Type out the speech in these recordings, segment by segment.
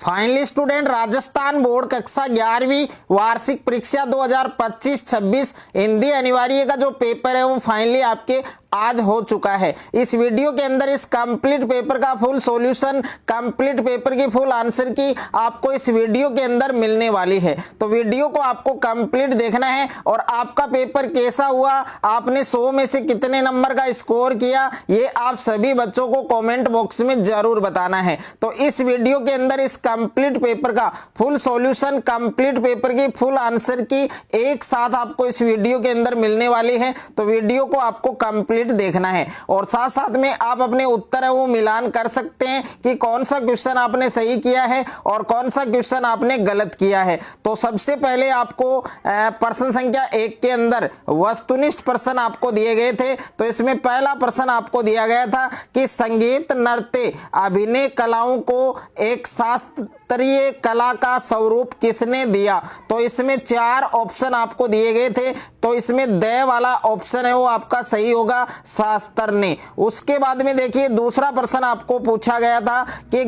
Finally student, Rajasthan board कक्षा 11वीं वार्षिक परीक्षा 2025-26 हिंदी अनिवार्य का जो पेपर है वो फाइनली आपके आज हो चुका है। इस वीडियो के अंदर इस कंप्लीट पेपर का फुल सॉल्यूशन, कंप्लीट पेपर की फुल आंसर की आपको इस वीडियो के अंदर मिलने वाली है। तो वीडियो को आपको कंप्लीट देखना है और आपका पेपर कैसा हुआ, आपने 100 में से कितने नंबर का स्कोर किया, ये आप सभी बच्चों को कमेंट बॉक्स में जरूर बताना है। तो इस वीडियो के अंदर इस कंप्लीट पेपर का फुल सॉल्यूशन, कंप्लीट पेपर की फुल आंसर की एक साथ आपको इस वीडियो के अंदर मिलने वाली है। तो वीडियो को आपको कंप्लीट देखना है और साथ साथ में आप अपने उत्तर है वो मिलान कर सकते हैं कि कौन सा क्वेश्चन आपने सही किया है और कौन सा क्वेश्चन आपने गलत किया है। तो सबसे पहले आपको प्रश्न संख्या 1 के अंदर वस्तुनिष्ठ प्रश्न आपको दिए गए थे। तो इसमें पहला प्रश्न आपको दिया गया था कि संगीत, नृत्य, अभिनय कलाओं को एक शास्त्रीय कला का स्वरूप किसने दिया। तो इसमें 4 ऑप्शन आपको दिए गए थे। तो इसमें द वाला ऑप्शन है वो आपका सही होगा, शास्त्र ने। उसके बाद में देखिए दूसरा प्रश्न आपको पूछा गया था कि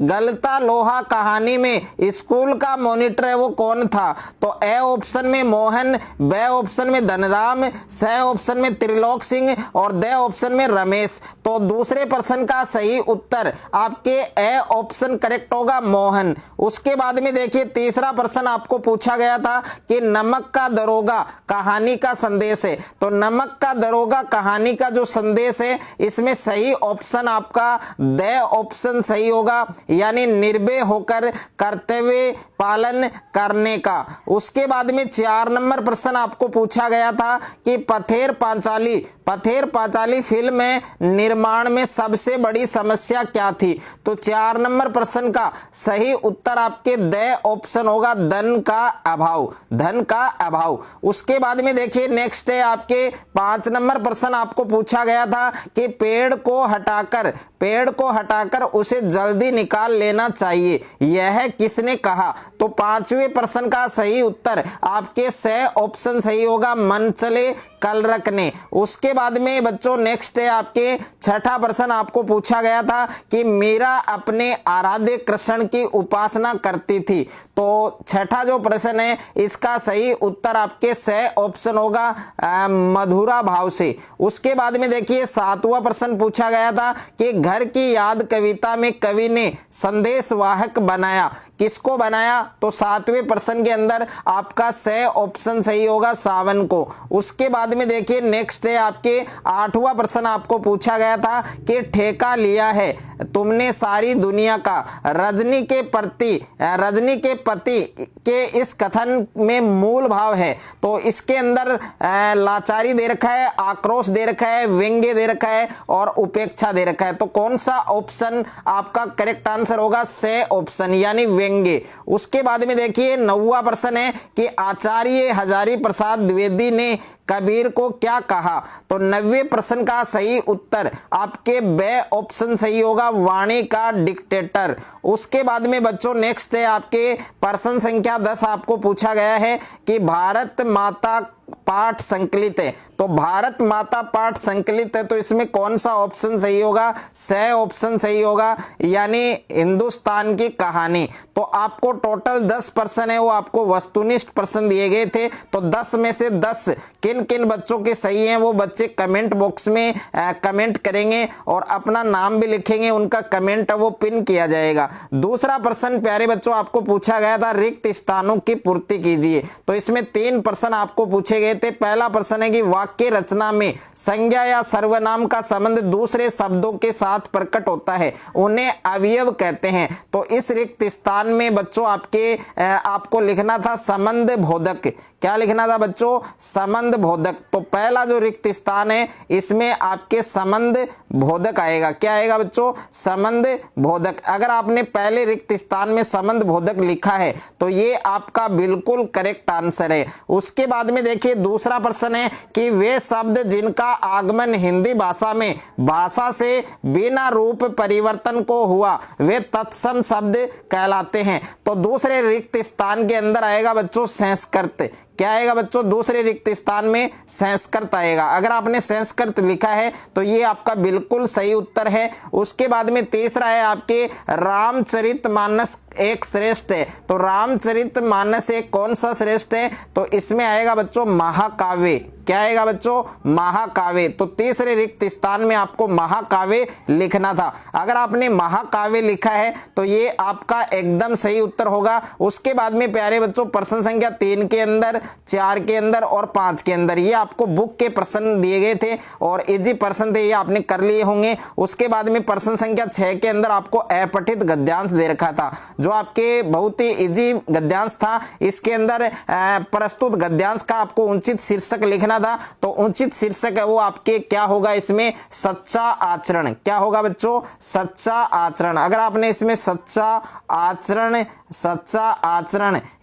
गलता लोहा कहानी में स्कूल का मॉनिटर है वो कौन था। तो ए ऑप्शन में मोहन, बे ऑप्शन में धनराम, स ऑप्शन में त्रिलोक सिंह और द ऑप्शन में रमेश। तो दूसरे प्रश्न का सही उत्तर आपके ए ऑप्शन करेक्ट होगा, मोहन। उसके बाद में देखिए तीसरा प्रश्न आपको पूछा गया था कि नमक का दरोगा कहानी का संदेश है। तो नमक का दरोगा कहानी का जो संदेश है इसमें सही ऑप्शन आपका द ऑप्शन सही होगा, यानी निर्भय होकर कर्तव्य पालन करने का। उसके बाद में 4 नंबर प्रश्न आपको पूछा गया था कि पथेर पांचाली फिल्म में निर्माण में सबसे बड़ी समस्या क्या थी। तो 4 नंबर प्रश्न का सही उत्तर आपके द ऑप्शन होगा, धन का अभाव। उसके बाद में देखिए नेक्स्ट है आपके 5 नंबर प्रश्न आपको पूछा गया था कि पेड़ को हटाकर उसे जल्दी निकाल लेना चाहिए, यह किसने कहा। तो 5वें प्रश्न का सही उत्तर आपके स ऑप्शन सही होगा, मन चले कल रखने। उसके बाद में बच्चों नेक्स्ट है आपके 6ठा प्रश्न आपको पूछा गया था कि मीरा अपने आराध्य कृष्ण की उपासना करती थी। तो 6ठा जो प्रश्न है इसका सही उत्तर आपके स ऑप्शन होगा, मधुरा भाव से। उसके बाद में देखिए 7वां प्रश्न पूछा गया था कि घर की याद कविता में कवि ने संदेशवाहक बनाया, किसको बनाया। तो 7वें प्रश्न के अंदर आपका स ऑप्शन सही होगा, सावन को। उसके बाद में देखिए नेक्स्ट है आपके 8वां प्रश्न आपको पूछा गया था कि ठेका लिया है तुमने सारी दुनिया का, रजनी के पति के इस कथन में मूल भाव है। तो इसके अंदर लाचारी दे रखा है, आक्रोश दे रखा है, व्यंग्य दे रखा है और उपेक्षा दे रखा है। तो कौन सा ऑप्शन आपका करेक्ट आंसर होगा, स ऑप्शन यानी व्यंग्य। उसके बाद में देखिए 9वां प्रश्न है कि आचार्य हजारी प्रसाद द्विवेदी ने कबीर को क्या कहा। तो 90वें प्रश्न का सही उत्तर आपके ब ऑप्शन सही होगा, वाणी का डिक्टेटर। उसके बाद में बच्चों नेक्स्ट है आपके प्रश्न संख्या 10 आपको पूछा गया है कि भारत माता पाठ संकलित है। तो भारत माता पाठ संकलित है, तो इसमें कौन सा ऑप्शन सही होगा, स ऑप्शन सही होगा, यानी हिंदुस्तान की कहानी। तो आपको टोटल 10 प्रश्न है वो आपको वस्तुनिष्ठ प्रश्न दिए गए थे। तो 10 में से 10 किन किन बच्चों के सही हैं वो बच्चे कमेंट बॉक्स में कमेंट करेंगे और अपना नाम भी लिखेंगे, उनका कमेंट है वो पिन किया जाएगा। दूसरा प्रश्न प्यारे बच्चों आपको पूछा गया था रिक्त स्थानों की पूर्ति कीजिए। तो इसमें 3 प्रश्न आपको पूछे गए थे। पहला प्रश्न है कि वाक्य रचना में संज्ञा या सर्वनाम का संबंध दूसरे शब्दों के साथ प्रकट होता है, उन्हें अवयव कहते हैं। तो इस रिक्त स्थान में बच्चों आपको लिखना था संबंध बोधक। क्या लिखना था बच्चों, संबंध बोधक। तो पहला जो रिक्त स्थान है इसमें आपके संबंध बोधक आएगा। क्या आएगा बच्चों, संबंध बोधक। अगर आपने पहले रिक्त स्थान में संबंध बोधक लिखा है तो ये आपका बिल्कुल करेक्ट आंसर है। उसके बाद में देखिए दूसरा प्रश्न है कि वे शब्द जिनका आगमन हिंदी भाषा में भाषा से बिना रूप परिवर्तन को हुआ वे तत्सम शब्द कहलाते हैं। तो दूसरे रिक्त स्थान के अंदर आएगा बच्चों संस्कृत। क्या आएगा बच्चों, दूसरे रिक्त स्थान में संस्कृत आएगा। अगर आपने संस्कृत लिखा है तो ये आपका बिल्कुल सही उत्तर है। उसके बाद में तीसरा है आपके रामचरितमानस एक श्रेष्ठ है, तो रामचरितमानस एक कौन सा श्रेष्ठ है, तो इसमें आएगा बच्चों महाकाव्य। क्या आएगा बच्चों, महाकाव्य। तो तीसरे रिक्त स्थान में आपको महाकाव्य लिखना था। अगर आपने महाकाव्य लिखा है तो ये आपका एकदम सही उत्तर होगा। उसके बाद में प्यारे बच्चों प्रश्न संख्या 3 के अंदर, 4 के अंदर और 5 के अंदर ये आपको बुक के प्रश्न दिए गए थे और इजी प्रश्न थे, ये आपने कर लिए होंगे। उसके बाद में प्रश्न संख्या 6 के अंदर आपको अपठित गद्यांश दे रखा था, जो आपके बहुत ही इजी गद्यांश था। इसके अंदर प्रस्तुत गद्यांश का आपको उचित शीर्षक लिखना था, तो उचित शीर्षक है वो आपके क्या होगा, इसमें सच्चा आचरण। क्या होगा बच्चों, सच्चा आचरण। अगर आपने इसमें सच्चा आचरण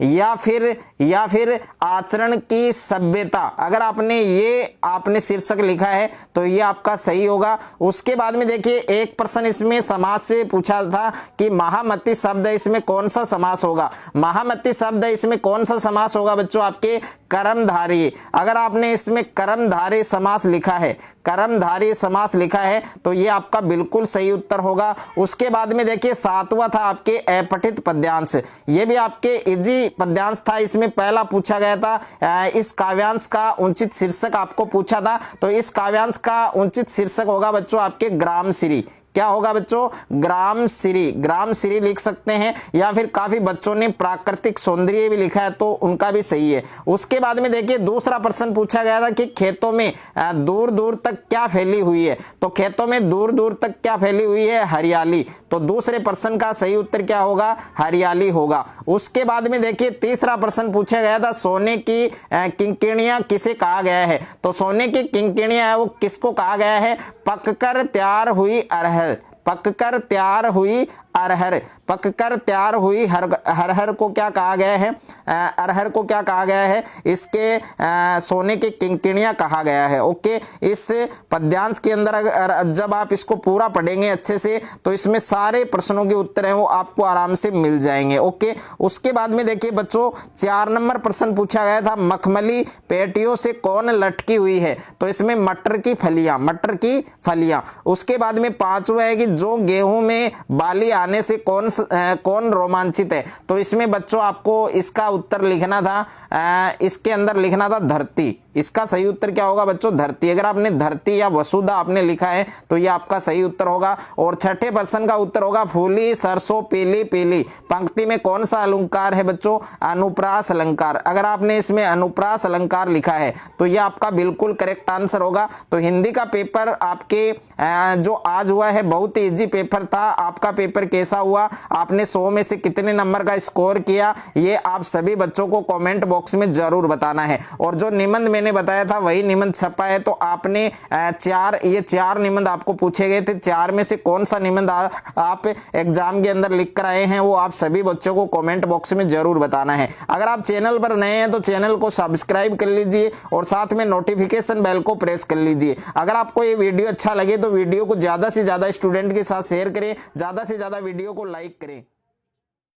या फिर आचरण की सभ्यता, अगर आपने शीर्षक लिखा है तो ये आपका सही होगा। उसके बाद में देखिए एक प्रश्न इसमें समास से पूछा था कि महामती शब्द इसमें कौन सा समास होगा। महामती शब्द इसमें कौन सा समास होगा बच्चों, आपके कर्मधारय। अगर आपने इसमें कर्मधारय समास लिखा है, कर्मधारय समास लिखा है तो ये आपका बिल्कुल सही उत्तर होगा। उसके बाद में देखिए 7वां था आपके अपठित पद्यांश। ये भी आपके इजी पद्यांश था, इसमें पहला पूछा गया था इस काव्यांश का उचित शीर्षक आपको पूछा था, तो इस काव्यांश का उचित शीर्षक होगा बच्चों आपके ग्रामश्री। क्या होगा बच्चों, ग्रामश्री लिख सकते हैं, या फिर काफी बच्चों ने प्राकृतिक सौंदर्य भी लिखा है तो उनका भी सही है। उसके बाद में देखिए दूसरा प्रश्न पूछा गया था कि खेतों में दूर दूर तक क्या फैली हुई है, तो खेतों में दूर दूर तक क्या फैली हुई है, हरियाली। तो दूसरे प्रश्न का सही उत्तर क्या होगा, हरियाली होगा। उसके बाद में देखिए तीसरा प्रश्न पूछा गया था सोने की किंकिणियां किसे कहा गया है, तो सोने की किंकिणियां है वो किसको कहा गया है, पककर तैयार हुई अरहर। पककर तैयार हुई अरहर, पककर तैयार हुई अरहर को क्या कहा गया है, अरहर को क्या कहा गया है, इसके सोने की किंकिणियां कहा गया है। ओके, इस पद्यांश के अंदर जब आप इसको पूरा पढ़ेंगे अच्छे से तो इसमें सारे प्रश्नों के उत्तर हैं वो आपको आराम से मिल जाएंगे। ओके, उसके बाद में देखिए बच्चों 4 नंबर प्रश्न पूछा गया था मखमली पेटियों से कौन लटकी हुई है, तो इसमें मटर की फलियां। उसके बाद में 5वां है कि जो गेहूं में बाली आने से कौन रोमांचित है, तो इसमें बच्चों आपको इसका उत्तर लिखना था, इसके अंदर लिखना था धरती। इसका सही उत्तर क्या होगा बच्चों, धरती। अगर आपने धरती या वसुधा आपने लिखा है तो ये आपका सही उत्तर होगा। और 6ठे प्रश्न का उत्तर होगा फूली सरसों पीली पीली। पंक्ति में कौन सा अलंकार है बच्चों, अनुप्रास अलंकार। अगर आपने इसमें अनुप्रास अलंकार लिखा है तो ये आपका बिल्कुल करेक्ट आंसर होगा। तो हिंदी का पेपर आपके जो आज हुआ है बहुत ही इजी पेपर था। आपका पेपर कैसा हुआ, आपने 100 में से कितने नंबर का स्कोर किया, ये आप सभी बच्चों को कमेंट बॉक्स में जरूर बताना है। और जो निबंध मैंने बताया था वही निबंध छपा है, तो आपने 4 निबंध आपको पूछे गए थे, 4 में से कौन सा निबंध आप एग्जाम के अंदर लिख कर आए हैं वो आप सभी बच्चों को कमेंट बॉक्स में जरूर बताना है। अगर आप चैनल पर नए हैं तो चैनल को सब्सक्राइब कर लीजिए और साथ में नोटिफिकेशन बेल को प्रेस कर लीजिए। अगर आपको ये वीडियो अच्छा लगे तो वीडियो को ज्यादा से ज्यादा स्टूडेंट के साथ शेयर करें, ज्यादा से ज्यादा वीडियो को लाइक करें।